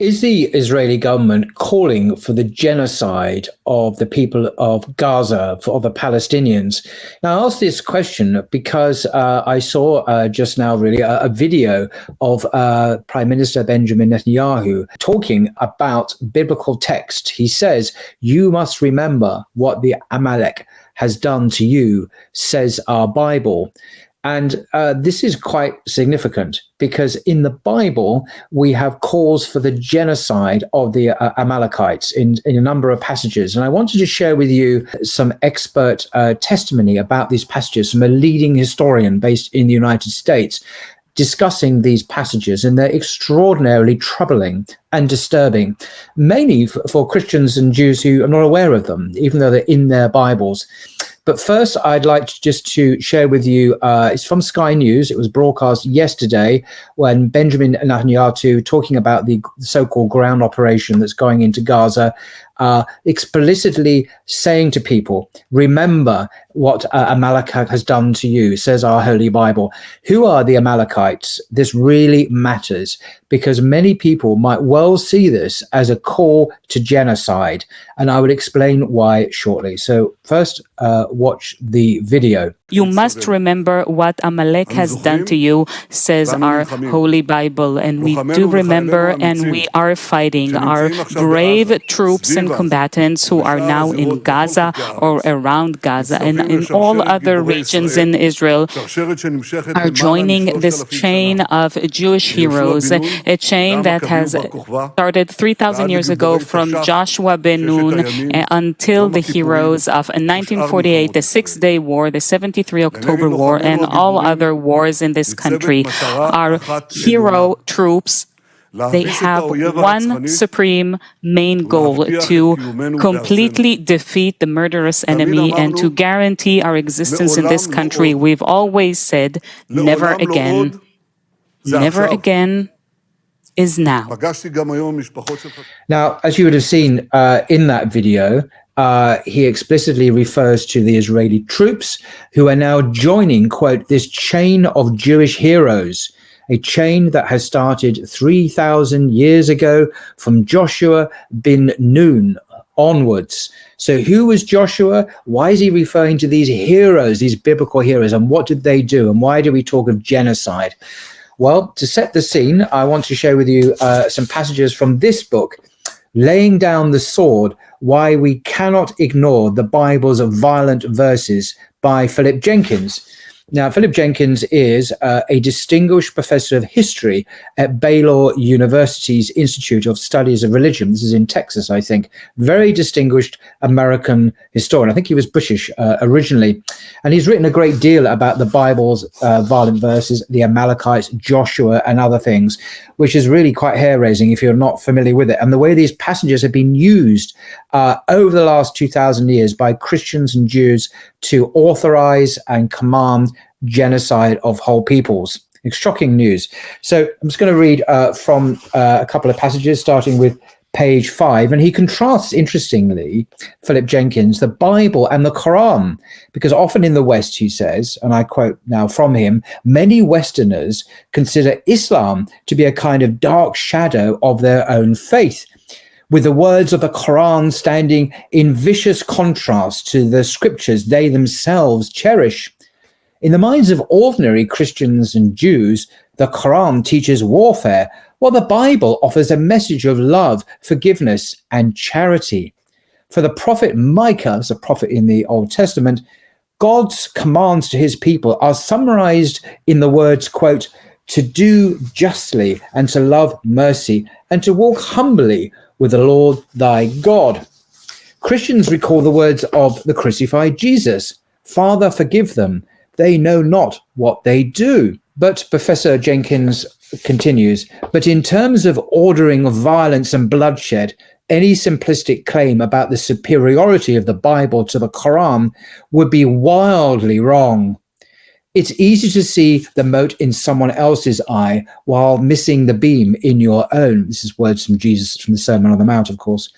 Is the Israeli government calling for the genocide of the people of Gaza, for the Palestinians? Now, I ask this question because I saw just now really a video of Prime Minister Benjamin Netanyahu talking about biblical text. He says, "You must remember what the Amalek has done to you," says our Bible. And this is quite significant because in the Bible, we have calls for the genocide of the Amalekites in a number of passages. And I wanted to share with you some expert testimony about these passages from a leading historian based in the United States, discussing these passages, and they're extraordinarily troubling and disturbing, mainly for Christians and Jews who are not aware of them, even though they're in their Bibles. But first, I'd like to share with you, it's from Sky News. It was broadcast yesterday when Benjamin Netanyahu, talking about the so-called ground operation that's going into Gaza, explicitly saying to people, remember what Amalek has done to you, says our Holy Bible. Who are the Amalekites? This really matters because many people might well see this as a call to genocide, and I will explain why shortly. So first, watch the video. You must remember what Amalek has done to you, says our Holy Bible, and we do remember, and we are fighting. Our brave troops and combatants who are now in Gaza or around Gaza and in all other regions in Israel are joining this chain of Jewish heroes, a chain that has started 3,000 years ago from Joshua ben Nun until the heroes of 1948, the Six-Day War, the 73 October War, and all other wars in this country. Our hero troops, they have one supreme main goal: to completely defeat the murderous enemy and to guarantee our existence in this country. We've always said, never again. Never again is now. Now, as you would have seen in that video, he explicitly refers to the Israeli troops who are now joining, quote, this chain of Jewish heroes, a chain that has started 3,000 years ago from Joshua ben Nun onwards. So who was Joshua? Why is he referring to these heroes, these biblical heroes, and what did they do? And why do we talk of genocide? Well, to set the scene, I want to share with you some passages from this book, Laying Down the Sword, Why We Cannot Ignore the Bible's Violent Verses, by Philip Jenkins. Now, Philip Jenkins is a distinguished professor of history at Baylor University's Institute of Studies of Religion. This is in Texas, I think. Very distinguished American historian. I think he was British originally. And he's written a great deal about the Bible's violent verses, the Amalekites, Joshua, and other things, which is really quite hair-raising if you're not familiar with it. And the way these passages have been used over the last 2,000 years by Christians and Jews to authorize and command genocide of whole peoples. It's shocking news. So I'm just going to read from a couple of passages, starting with page 5. And he contrasts, interestingly, Philip Jenkins, the Bible and the Quran, because often in the West, he says, and I quote now from him, many Westerners consider Islam to be a kind of dark shadow of their own faith, with the words of the Quran standing in vicious contrast to the scriptures they themselves cherish. In the minds of ordinary Christians and Jews, the Quran teaches warfare, while the Bible offers a message of love, forgiveness, and charity. For the prophet Micah, as a prophet in the Old Testament, God's commands to his people are summarized in the words, quote, to do justly and to love mercy and to walk humbly with the Lord thy God. Christians recall the words of the crucified Jesus, Father, forgive them. They know not what they do. But Professor Jenkins continues, but in terms of ordering violence and bloodshed, any simplistic claim about the superiority of the Bible to the Quran would be wildly wrong. It's easy to see the mote in someone else's eye while missing the beam in your own. This is words from Jesus from the Sermon on the Mount, of course.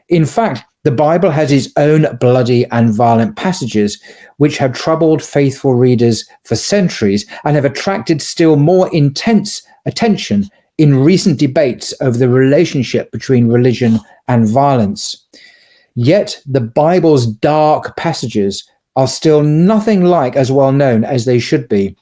In fact, the Bible has its own bloody and violent passages, which have troubled faithful readers for centuries and have attracted still more intense attention in recent debates over the relationship between religion and violence. Yet the Bible's dark passages are still nothing like as well known as they should be.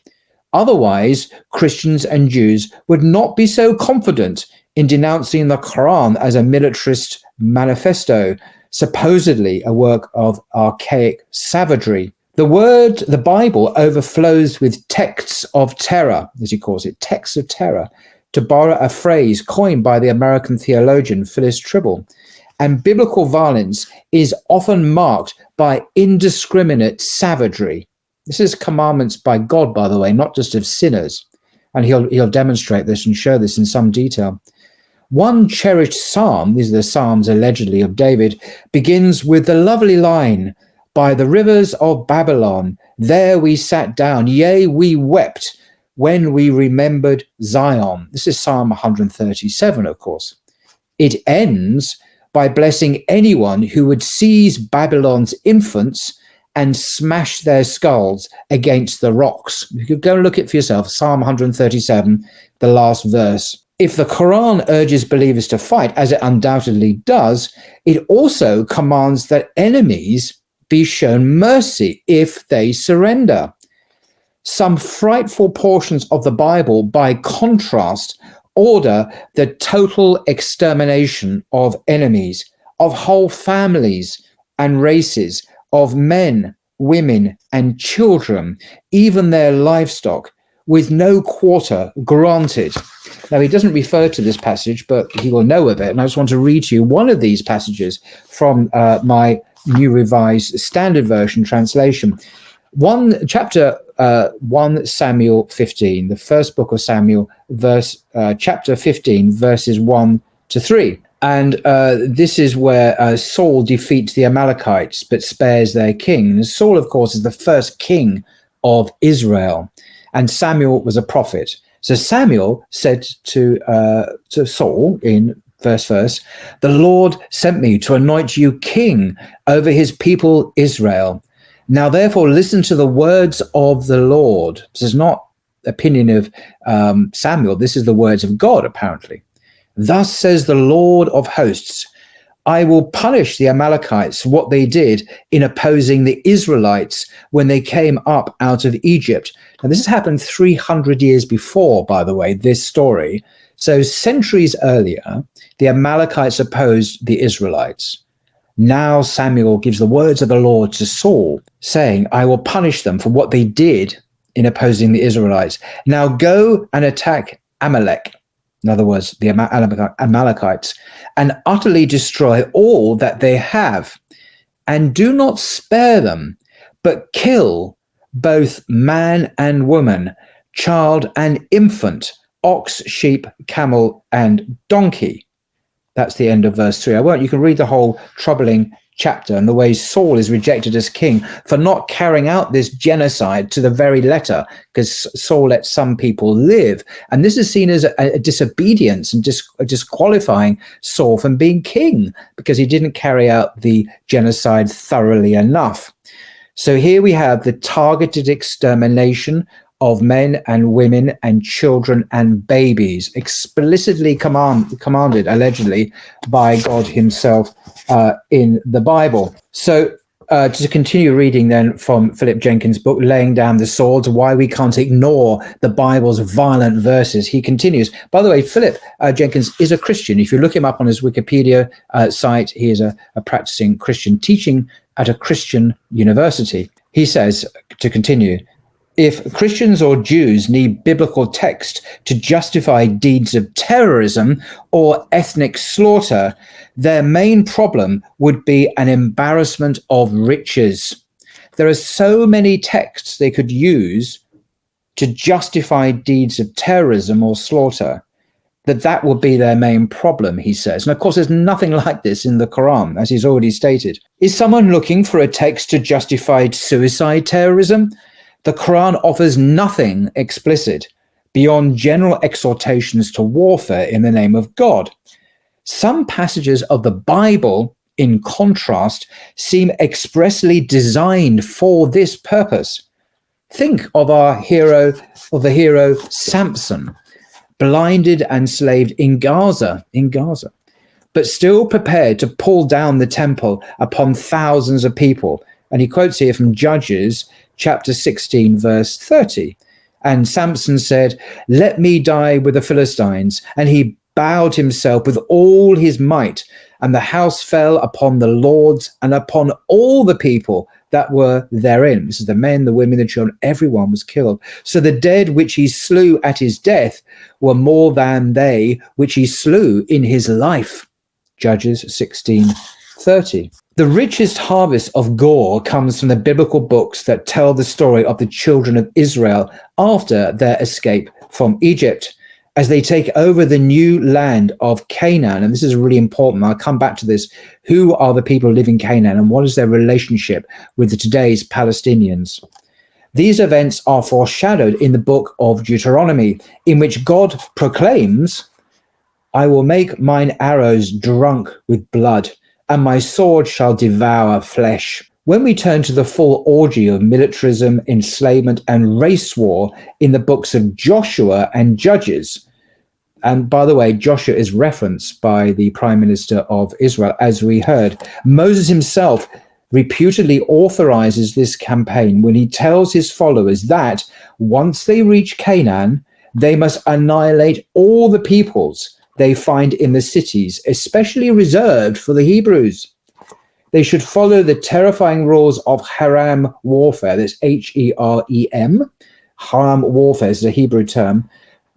Otherwise, Christians and Jews would not be so confident in denouncing the Quran as a militarist manifesto, supposedly a work of archaic savagery. The Bible overflows with texts of terror, as he calls it, texts of terror, to borrow a phrase coined by the American theologian Phyllis Tribble. And biblical violence is often marked by indiscriminate savagery. This is commandments by God, by the way, not just of sinners. And he'll demonstrate this and show this in some detail. One cherished psalm, these are the psalms allegedly of David, begins with the lovely line, "By the rivers of Babylon, there we sat down, yea, we wept when we remembered Zion." This is Psalm 137, of course. It ends by blessing anyone who would seize Babylon's infants and smash their skulls against the rocks. You could go and look it for yourself, Psalm 137, the last verse. If the Quran urges believers to fight, as it undoubtedly does, it also commands that enemies be shown mercy if they surrender. Some frightful portions of the Bible, by contrast, order the total extermination of enemies, of whole families and races, of men, women, and children, even their livestock, with no quarter granted. Now, he doesn't refer to this passage, but he will know of it. And I just want to read to you one of these passages from my New Revised Standard Version translation. Chapter 1 Samuel 15, the first book of Samuel, chapter 15, verses 1 to 3. And this is where Saul defeats the Amalekites, but spares their king. And Saul, of course, is the first king of Israel. And Samuel was a prophet. So Samuel said to Saul in verse, "The Lord sent me to anoint you king over his people Israel. Now, therefore, listen to the words of the Lord." This is not opinion of Samuel. This is the words of God, apparently. "Thus says the Lord of hosts, I will punish the Amalekites for what they did in opposing the Israelites when they came up out of Egypt." Now, this has happened 300 years before, by the way, this story. So centuries earlier, the Amalekites opposed the Israelites. Now Samuel gives the words of the Lord to Saul, saying, "I will punish them for what they did in opposing the Israelites. Now go and attack Amalek," in other words, the Amalekites, "and utterly destroy all that they have. And do not spare them, but kill both man and woman, child and infant, ox, sheep, camel, and donkey." That's the end of verse 3. You can read the whole troubling chapter and the way Saul is rejected as king for not carrying out this genocide to the very letter, because Saul let some people live. And this is seen as a disobedience and disqualifying Saul from being king because he didn't carry out the genocide thoroughly enough. So here we have the targeted extermination of men and women and children and babies, explicitly commanded, allegedly, by God himself in the Bible. So to continue reading then from Philip Jenkins' book, Laying Down the Swords, Why We Can't Ignore the Bible's Violent Verses, he continues. By the way, Philip Jenkins is a Christian. If you look him up on his Wikipedia site, he is a practicing Christian teaching at a Christian university. He says, to continue, "If Christians or Jews need biblical text to justify deeds of terrorism or ethnic slaughter, their main problem would be an embarrassment of riches. There are so many texts they could use to justify deeds of terrorism or slaughter that would be their main problem," he says. And of course, there's nothing like this in the Quran, as he's already stated. Is someone looking for a text to justify suicide terrorism? The Quran offers nothing explicit beyond general exhortations to warfare in the name of God. Some passages of the Bible, in contrast, seem expressly designed for this purpose. Think of the hero Samson. blinded and enslaved in Gaza, but still prepared to pull down the temple upon thousands of people. And he quotes here from Judges chapter 16, verse 30. And Samson said, "Let me die with the Philistines." And he bowed himself with all his might, and the house fell upon the lords and upon all the people that were therein. This is the men, the women, the children, everyone was killed. So the dead which he slew at his death were more than they which he slew in his life. Judges 16:30. The richest harvest of gore comes from the biblical books that tell the story of the children of Israel after their escape from Egypt, as they take over the new land of Canaan. And this is really important. I'll come back to this. Who are the people who live in Canaan, and what is their relationship with today's Palestinians? These events are foreshadowed in the book of Deuteronomy, in which God proclaims, "I will make mine arrows drunk with blood, and my sword shall devour flesh." When we turn to the full orgy of militarism, enslavement, and race war in the books of Joshua and Judges, and by the way, Joshua is referenced by the Prime Minister of Israel, as we heard, Moses himself reputedly authorizes this campaign when he tells his followers that once they reach Canaan, they must annihilate all the peoples they find in the cities, especially reserved for the Hebrews. They should follow the terrifying rules of Haram warfare. That's H-E-R-E-M. Haram warfare is a Hebrew term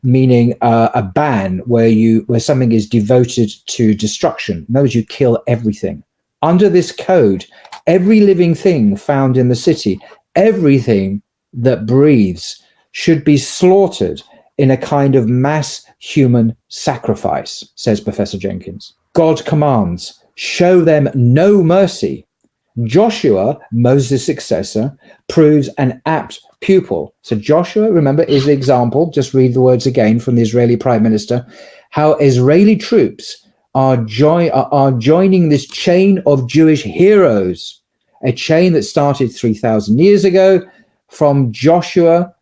meaning a ban where something is devoted to destruction. In other words, you kill everything. Under this code, every living thing found in the city, everything that breathes, should be slaughtered in a kind of mass human sacrifice, says Professor Jenkins. God commands, show them no mercy. Joshua, Moses' successor, proves an apt pupil. So Joshua, remember, is the example. Just read the words again from the Israeli Prime Minister. How Israeli troops are joining this chain of Jewish heroes, a chain that started 3,000 years ago from Joshua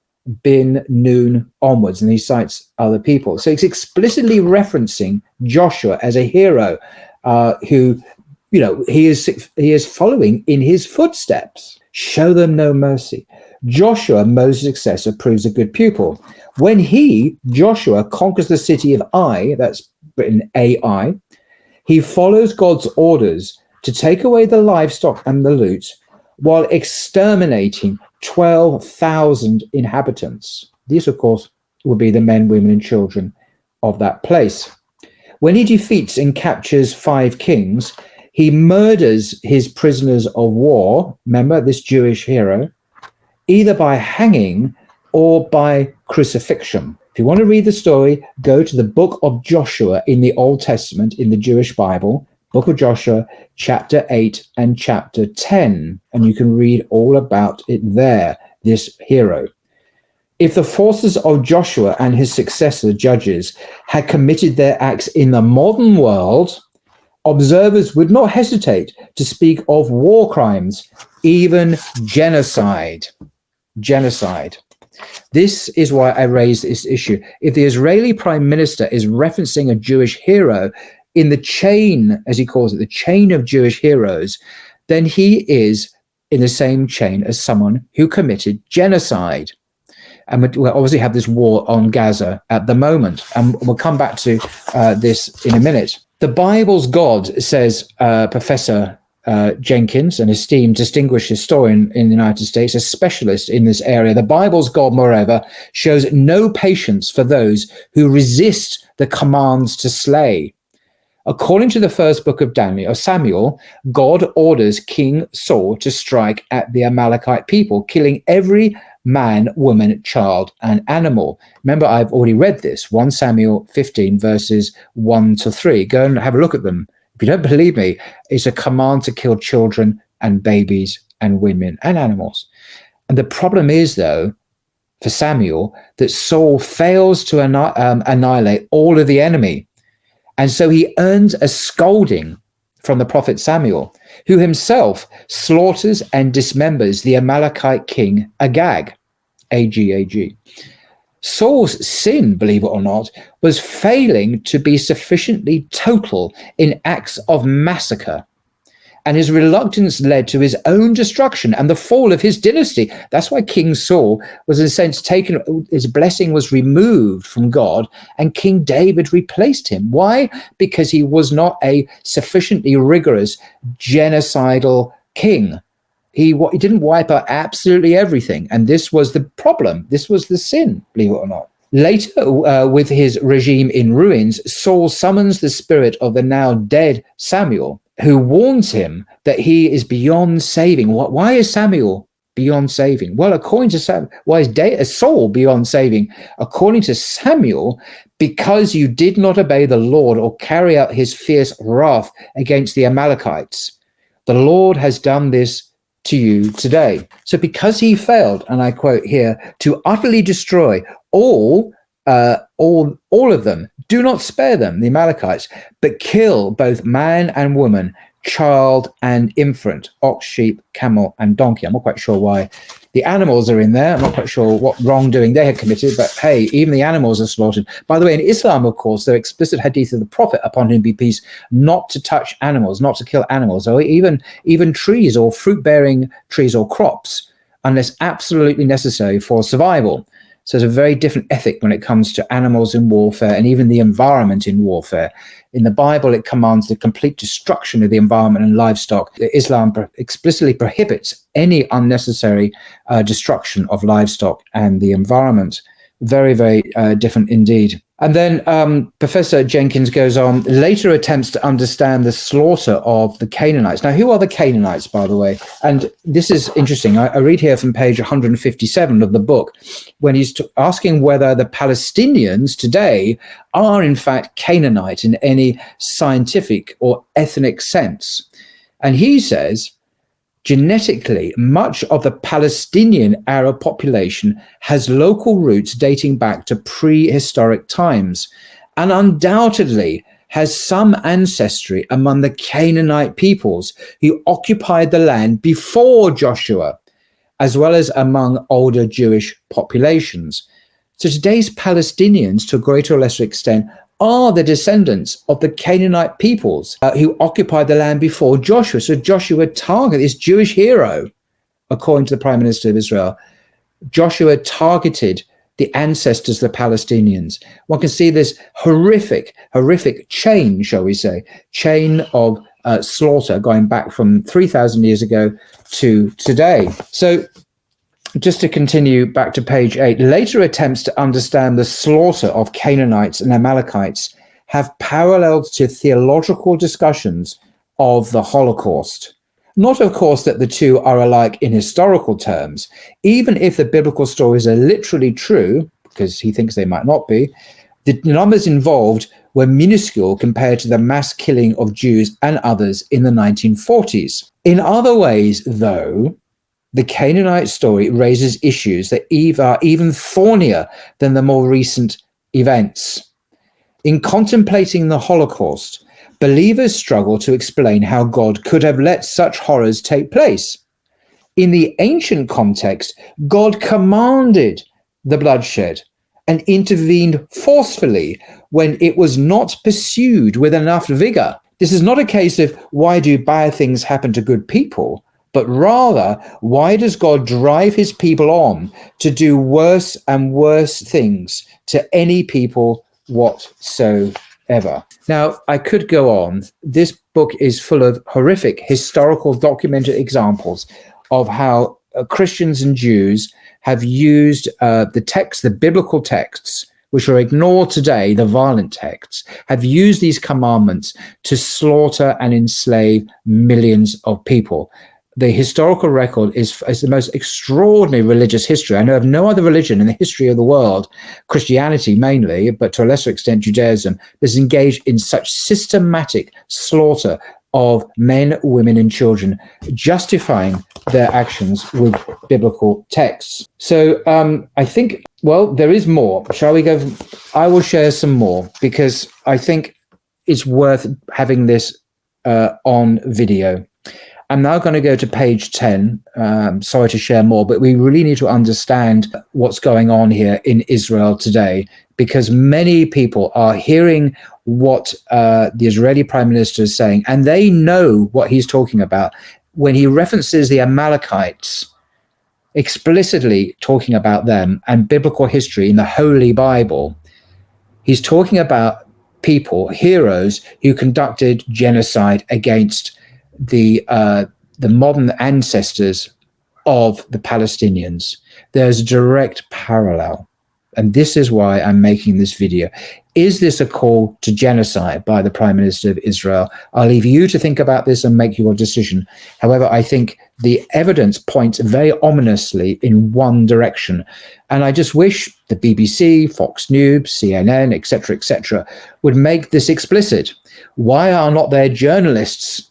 bin Nun onwards, and he cites other people. So it's explicitly referencing Joshua as a hero who, he is following in his footsteps. Show them no mercy. Joshua, Moses' successor, proves a good pupil. When Joshua, conquers the city of Ai, that's written A-I, he follows God's orders to take away the livestock and the loot while exterminating 12,000 inhabitants. These, of course, will be the men, women, and children of that place. When he defeats and captures 5 kings, he murders his prisoners of war, remember this Jewish hero, either by hanging or by crucifixion. If you want to read the story, go to the book of Joshua in the Old Testament, in the Jewish Bible, book of Joshua, chapter 8 and chapter 10, and you can read all about it there, this hero. If the forces of Joshua and his successor, Judges, had committed their acts in the modern world, observers would not hesitate to speak of war crimes, even genocide. Genocide. This is why I raised this issue. If the Israeli Prime Minister is referencing a Jewish hero in the chain, as he calls it, the chain of Jewish heroes, then he is in the same chain as someone who committed genocide. And we'll obviously have this war on Gaza at the moment, and we'll come back to this in a minute. The Bible's God, says Professor Jenkins, an esteemed distinguished historian in the United States, a specialist in this area. The Bible's God, moreover, shows no patience for those who resist the commands to slay. According to the first book of Samuel, God orders King Saul to strike at the Amalekite people, killing every man, woman, child, and animal. Remember, I've already read this, 1 Samuel 15, verses 1 to 3. Go and have a look at them. If you don't believe me, it's a command to kill children and babies and women and animals. And the problem is, though, for Samuel, that Saul fails to annihilate all of the enemy. And so he earns a scolding from the prophet Samuel, who himself slaughters and dismembers the Amalekite king Agag, A-G-A-G. Saul's sin, believe it or not, was failing to be sufficiently total in acts of massacre. And his reluctance led to his own destruction and the fall of his dynasty. That's why King Saul was, in a sense, taken, his blessing was removed from God, and King David replaced him. Why? Because he was not a sufficiently rigorous, genocidal king. He didn't wipe out absolutely everything. And this was the problem. This was the sin, believe it or not. Later, with his regime in ruins, Saul summons the spirit of the now dead Samuel, who warns him that he is beyond saving. Why is Samuel beyond saving? Well, according to Samuel, why is Saul beyond saving? According to Samuel, because you did not obey the Lord or carry out his fierce wrath against the Amalekites. The Lord has done this to you today. So because he failed, and I quote here, to utterly destroy all of them, do not spare them, the Amalekites, but kill both man and woman, child and infant, ox, sheep, camel, and donkey. I'm not quite sure why the animals are in there. I'm not quite sure what wrongdoing they had committed, but hey, even the animals are slaughtered. By the way, in Islam, of course, there are explicit hadith of the Prophet, upon him be peace, not to touch animals, not to kill animals, or even trees or fruit-bearing trees or crops, unless absolutely necessary for survival. So it's a very different ethic when it comes to animals in warfare and even the environment in warfare. In the Bible, it commands the complete destruction of the environment and livestock. Islam explicitly prohibits any unnecessary destruction of livestock and the environment. Very, very different indeed. And then Professor Jenkins goes on, later attempts to understand the slaughter of the Canaanites. Now, who are the Canaanites, by the way? And this is interesting. I read here from page 157 of the book, when he's asking whether the Palestinians today are, in fact, Canaanite in any scientific or ethnic sense. And he says, genetically, much of the Palestinian Arab population has local roots dating back to prehistoric times, and undoubtedly has some ancestry among the Canaanite peoples who occupied the land before Joshua, as well as among older Jewish populations. So today's Palestinians, to a greater or lesser extent, are the descendants of the Canaanite peoples who occupied the land before Joshua. So Joshua targeted this Jewish hero, according to the Prime Minister of Israel. Joshua targeted the ancestors of the Palestinians. One can see this horrific chain, shall we say, chain of slaughter going back from 3,000 years ago to today. So just to continue back to page 8, later attempts to understand the slaughter of Canaanites and Amalekites have paralleled to theological discussions of the Holocaust. Not, of course, that the two are alike in historical terms. Even if the biblical stories are literally true, because he thinks they might not be, the numbers involved were minuscule compared to the mass killing of Jews and others in the 1940s. In other ways, though, the Canaanite story raises issues that are even thornier than the more recent events. In contemplating the Holocaust, believers struggle to explain how God could have let such horrors take place. In the ancient context, God commanded the bloodshed and intervened forcefully when it was not pursued with enough vigor. This is not a case of why do bad things happen to good people, but rather, why does God drive his people on to do worse and worse things to any people whatsoever? Now, I could go on. This book is full of horrific historical documented examples of how Christians and Jews have used the biblical texts, which are ignored today, the violent texts, have used these commandments to slaughter and enslave millions of people. The historical record is the most extraordinary religious history. I know of no other religion in the history of the world, Christianity mainly, but to a lesser extent Judaism, that's engaged in such systematic slaughter of men, women, and children, justifying their actions with biblical texts. So I think, well, there is more. Shall we go? I will share some more because I think it's worth having this on video. I'm now going to go to page 10. Sorry to share more, but we really need to understand what's going on here in Israel today, because many people are hearing what the Israeli prime minister is saying, and they know what he's talking about when he references the Amalekites, explicitly talking about them and biblical history in the Holy Bible. He's talking about people, heroes, who conducted genocide against the modern ancestors of the Palestinians. There's a direct parallel. And this is why I'm making this video. Is this a call to genocide by the Prime Minister of Israel? I'll leave you to think about this and make your decision. However, I think the evidence points very ominously in one direction. And I just wish the BBC, Fox News, CNN, etc., would make this explicit. Why are not there journalists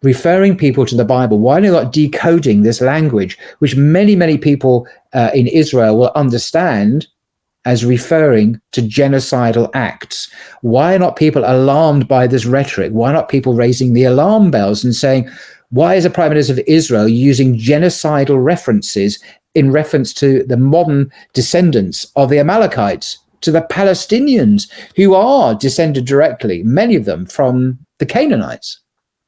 referring people to the Bible? Why are they not decoding this language, which many, many people in Israel will understand as referring to genocidal acts? Why are not people alarmed by this rhetoric? Why are not people raising the alarm bells and saying, why is the Prime Minister of Israel using genocidal references in reference to the modern descendants of the Amalekites, to the Palestinians, who are descended directly, many of them, from the Canaanites?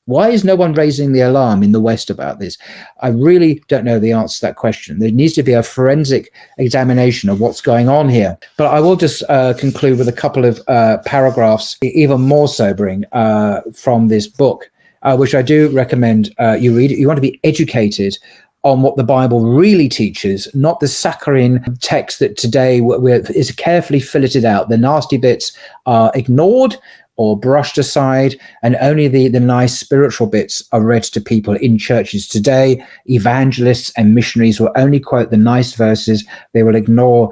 Why is no one raising the alarm in the West about this? I really don't know the answer to that question. There needs to be a forensic examination of what's going on here. But I will just conclude with a couple of paragraphs, even more sobering, from this book, which I do recommend you read. You want to be educated on what the Bible really teaches, not the saccharine text that today is carefully filleted out. The nasty bits are ignored or brushed aside, and only the nice spiritual bits are read to people in churches today. Evangelists and missionaries will only quote the nice verses. They will ignore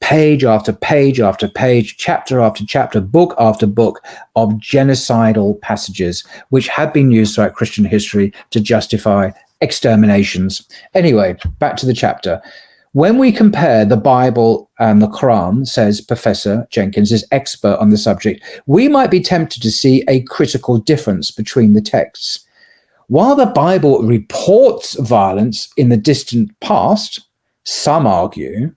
page after page after page, chapter after chapter, book after book of genocidal passages, which have been used throughout Christian history to justify exterminations. Anyway, back to the chapter. When we compare the Bible and the Quran, says Professor Jenkins, is expert on the subject, we might be tempted to see a critical difference between the texts. While the Bible reports violence in the distant past, some argue,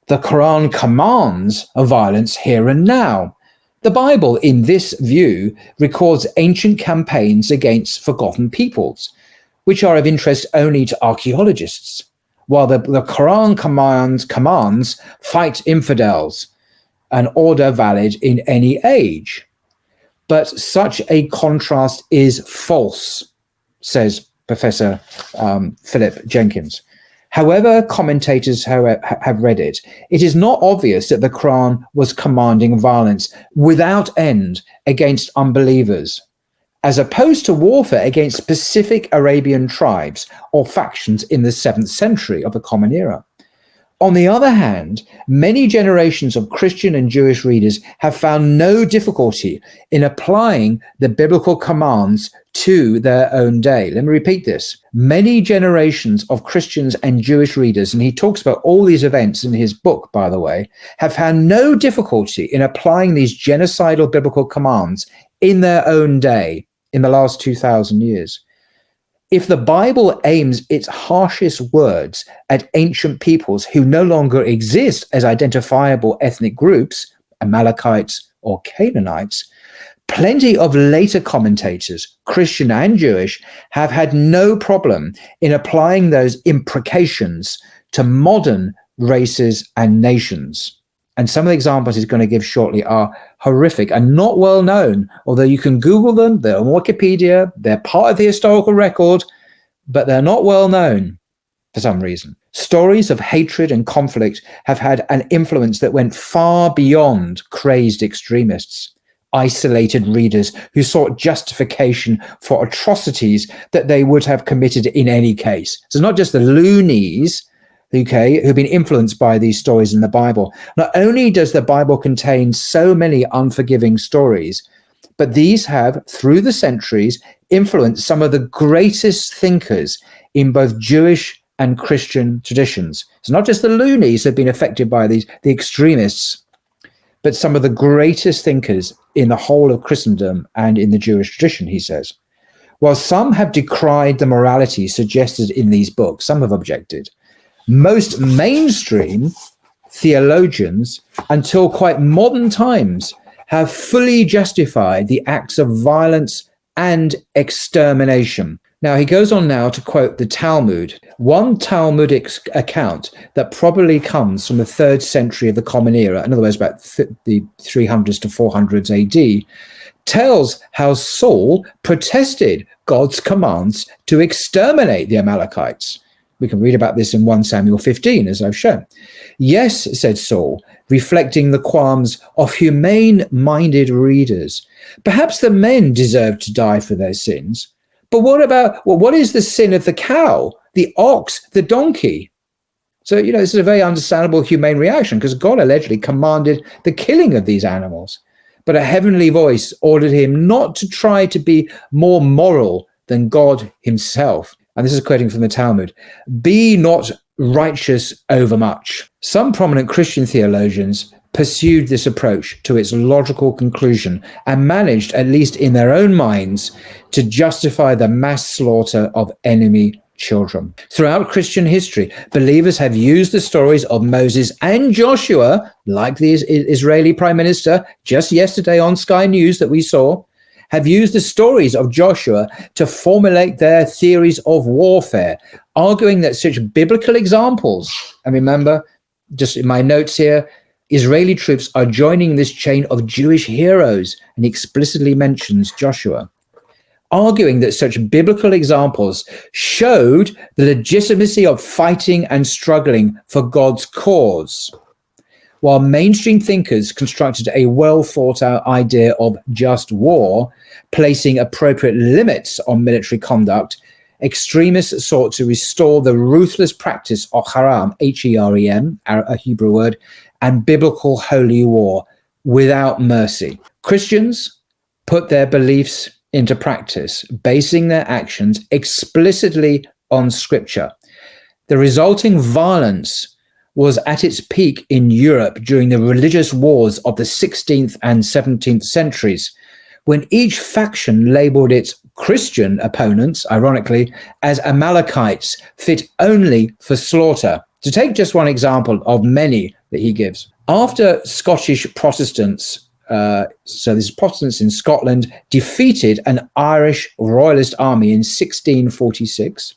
the Quran commands violence here and now. The Bible, in this view, records ancient campaigns against forgotten peoples, which are of interest only to archaeologists, while the Quran commands fight infidels, an order valid in any age. But such a contrast is false, says Professor Philip Jenkins. However commentators have read it, it is not obvious that the Quran was commanding violence without end against unbelievers, as opposed to warfare against specific Arabian tribes or factions in the 7th century of the Common Era. On the other hand, many generations of Christian and Jewish readers have found no difficulty in applying the biblical commands to their own day. Let me repeat this. Many generations of Christians and Jewish readers, and he talks about all these events in his book, by the way, have found no difficulty in applying these genocidal biblical commands in their own day in the last 2,000 years. If the Bible aims its harshest words at ancient peoples who no longer exist as identifiable ethnic groups, Amalekites or Canaanites, plenty of later commentators, Christian and Jewish, have had no problem in applying those imprecations to modern races and nations. And some of the examples he's going to give shortly are horrific and not well known, although you can Google them, they're on Wikipedia, they're part of the historical record, but they're not well known for some reason. Stories of hatred and conflict have had an influence that went far beyond crazed extremists, isolated readers who sought justification for atrocities that they would have committed in any case. So not just the loonies, okay, who've been influenced by these stories in the Bible. Not only does the Bible contain so many unforgiving stories, but these have, through the centuries, influenced some of the greatest thinkers in both Jewish and Christian traditions. It's not just the loonies that have been affected by the extremists, but some of the greatest thinkers in the whole of Christendom and in the Jewish tradition, he says. While some have decried the morality suggested in these books, some have objected. Most mainstream theologians, until quite modern times, have fully justified the acts of violence and extermination. Now, he goes on now to quote the Talmud, one Talmudic account that probably comes from the 3rd century of the Common Era, in other words, about the 300s to 400s AD, tells how Saul protested God's commands to exterminate the Amalekites. We can read about this in 1 Samuel 15, as I've shown. Yes, said Saul, reflecting the qualms of humane-minded readers. Perhaps the men deserve to die for their sins. But what is the sin of the cow, the ox, the donkey? So, this is a very understandable humane reaction because God allegedly commanded the killing of these animals. But a heavenly voice ordered him not to try to be more moral than God himself. And this is quoting from the Talmud. Be not righteous overmuch. Some prominent Christian theologians pursued this approach to its logical conclusion and managed, at least in their own minds, to justify the mass slaughter of enemy children. Throughout Christian history, believers have used the stories of Moses and Joshua, like the Israeli Prime Minister just yesterday on Sky News that we saw, have used the stories of Joshua to formulate their theories of warfare, arguing that such biblical examples, and remember, just in my notes here, Israeli troops are joining this chain of Jewish heroes, and explicitly mentions Joshua, arguing that such biblical examples showed the legitimacy of fighting and struggling for God's cause, while mainstream thinkers constructed a well-thought-out idea of just war, placing appropriate limits on military conduct. Extremists sought to restore the ruthless practice of haram, H-E-R-E-M, a Hebrew word, and biblical holy war without mercy. Christians put their beliefs into practice, basing their actions explicitly on Scripture. The resulting violence was at its peak in Europe during the religious wars of the 16th and 17th centuries, when each faction labeled its Christian opponents, ironically, as Amalekites fit only for slaughter. To take just one example of many that he gives. After Scottish Protestants, so this is Protestants in Scotland, defeated an Irish royalist army in 1646,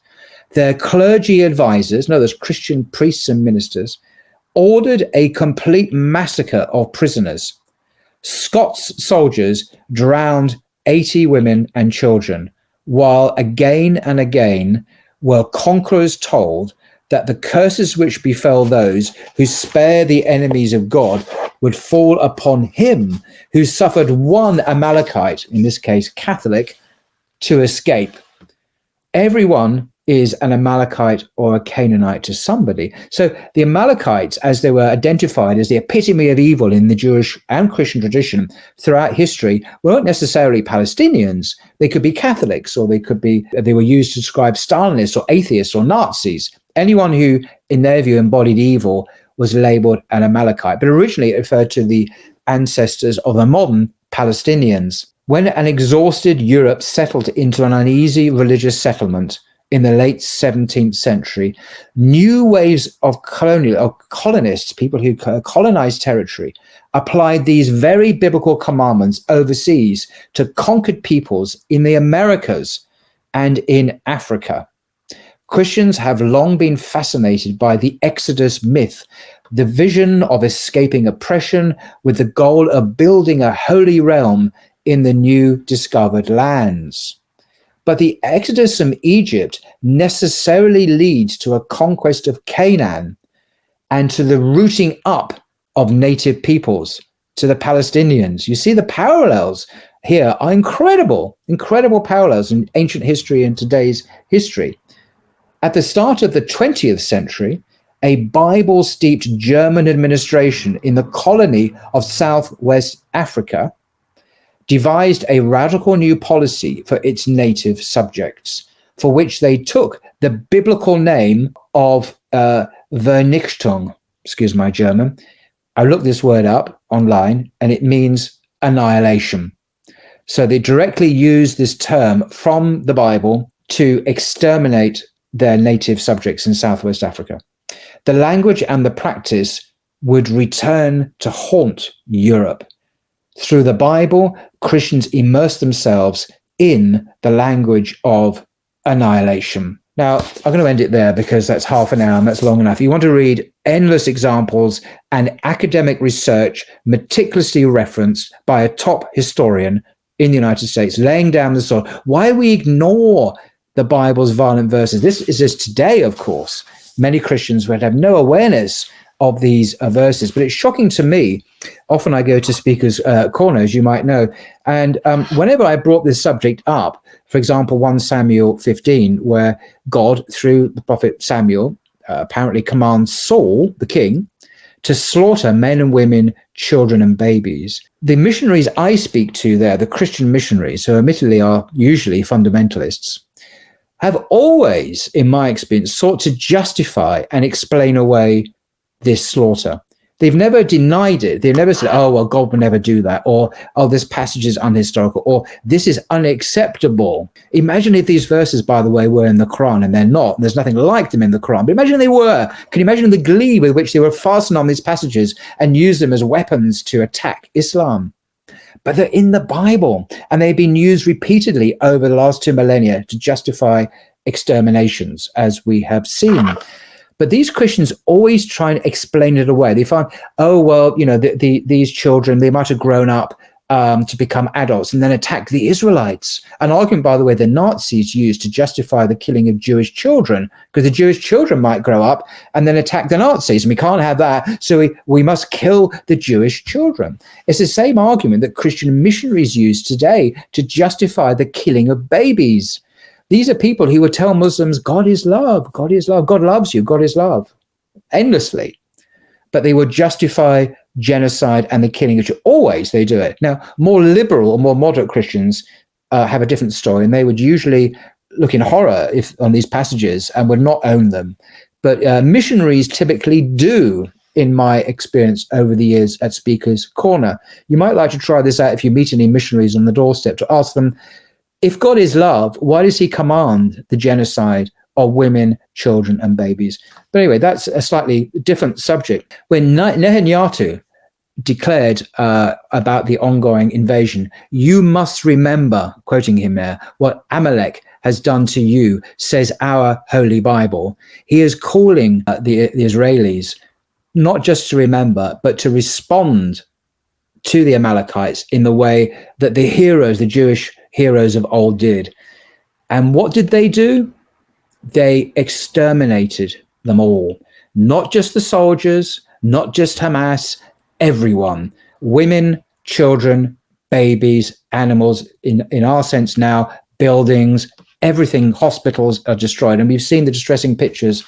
their clergy advisors, in other words, Christian priests and ministers, ordered a complete massacre of prisoners. Scots soldiers drowned 80 women and children, while again and again were conquerors told that the curses which befell those who spare the enemies of God would fall upon him who suffered one Amalekite, in this case Catholic, to escape. Everyone is an Amalekite or a Canaanite to somebody. So the Amalekites, as they were identified as the epitome of evil in the Jewish and Christian tradition throughout history, weren't necessarily Palestinians. They could be Catholics, or they were used to describe Stalinists or atheists or Nazis. Anyone who, in their view, embodied evil was labeled an Amalekite. But originally it referred to the ancestors of the modern Palestinians. When an exhausted Europe settled into an uneasy religious settlement in the late 17th century, new waves of colonists, people who colonized territory, applied these very biblical commandments overseas to conquered peoples in the Americas and in Africa. Christians have long been fascinated by the Exodus myth, the vision of escaping oppression with the goal of building a holy realm in the new discovered lands. But the Exodus from Egypt necessarily leads to a conquest of Canaan and to the rooting up of native peoples, to the Palestinians. You see, the parallels here are incredible parallels in ancient history and today's history. At the start of the 20th century, a Bible-steeped German administration in the colony of Southwest Africa devised a radical new policy for its native subjects, for which they took the biblical name of Vernichtung. Excuse my German. I looked this word up online, and it means annihilation. So they directly use this term from the Bible to exterminate their native subjects in Southwest Africa. The language and the practice would return to haunt Europe. Through the Bible, Christians immerse themselves in the language of annihilation. Now, I'm going to end it there because that's half an hour and that's long enough. You want to read endless examples and academic research meticulously referenced by a top historian in the United States, laying down the soil. Why we ignore the Bible's violent verses. This is just today, of course. Many Christians would have no awareness of these verses, but it's shocking to me. Often I go to speakers' corners, you might know, and whenever I brought this subject up, for example, 1 Samuel 15, where God, through the prophet Samuel, apparently commands Saul, the king, to slaughter men and women, children and babies. The missionaries I speak to there, the Christian missionaries, who admittedly are usually fundamentalists, have always, in my experience, sought to justify and explain away this slaughter. They've never denied it. They've never said, oh, well, God would never do that, or, oh, this passage is unhistorical, or this is unacceptable. Imagine if these verses, by the way, were in the Quran, and they're not, and there's nothing like them in the Quran, but imagine they were. Can you imagine the glee with which they were fastened on these passages and use them as weapons to attack Islam? But they're in the Bible, and they've been used repeatedly over the last 2 millennia to justify exterminations, as we have seen. But these Christians always try and explain it away. They find, oh, well, you know, these children, they might have grown up to become adults and then attack the Israelites. An argument, by the way, the Nazis used to justify the killing of Jewish children, because the Jewish children might grow up and then attack the Nazis, and we can't have that, so we must kill the Jewish children. It's the same argument that Christian missionaries use today to justify the killing of babies. These are people who would tell Muslims, God is love, God is love, God loves you, God is love, endlessly. But they would justify genocide and the killing of children. Always they do it. Now, more liberal or more moderate Christians have a different story, and they would usually look in horror on these passages and would not own them. But missionaries typically do, in my experience over the years at Speaker's Corner. You might like to try this out if you meet any missionaries on the doorstep, to ask them, if God is love, why does he command the genocide of women, children, and babies? But anyway, that's a slightly different subject. When Netanyahu declared about the ongoing invasion, you must remember, quoting him there, what Amalek has done to you, says our Holy Bible. He is calling the Israelis not just to remember, but to respond to the Amalekites in the way that the heroes, the Jewish heroes of old did. And what did they do? They exterminated them all, not just the soldiers, not just Hamas, everyone, women, children, babies, animals, in our sense now, buildings, everything, hospitals are destroyed. And we've seen the distressing pictures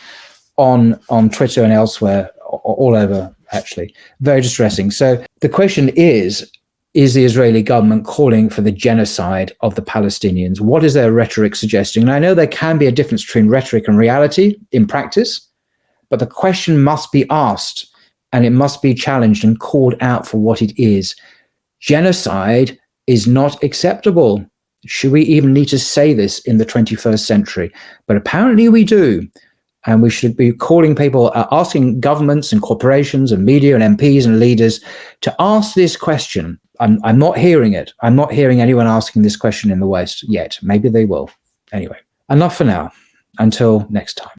on Twitter and elsewhere, all over, actually. Very distressing. So the question is the Israeli government calling for the genocide of the Palestinians? What is their rhetoric suggesting? And I know there can be a difference between rhetoric and reality in practice, but the question must be asked, and it must be challenged and called out for what it is. Genocide is not acceptable. Should we even need to say this in the 21st century? But apparently we do. And we should be calling people, asking governments and corporations and media and MPs and leaders to ask this question. I'm not hearing it. I'm not hearing anyone asking this question in the West yet. Maybe they will. Anyway, enough for now. Until next time.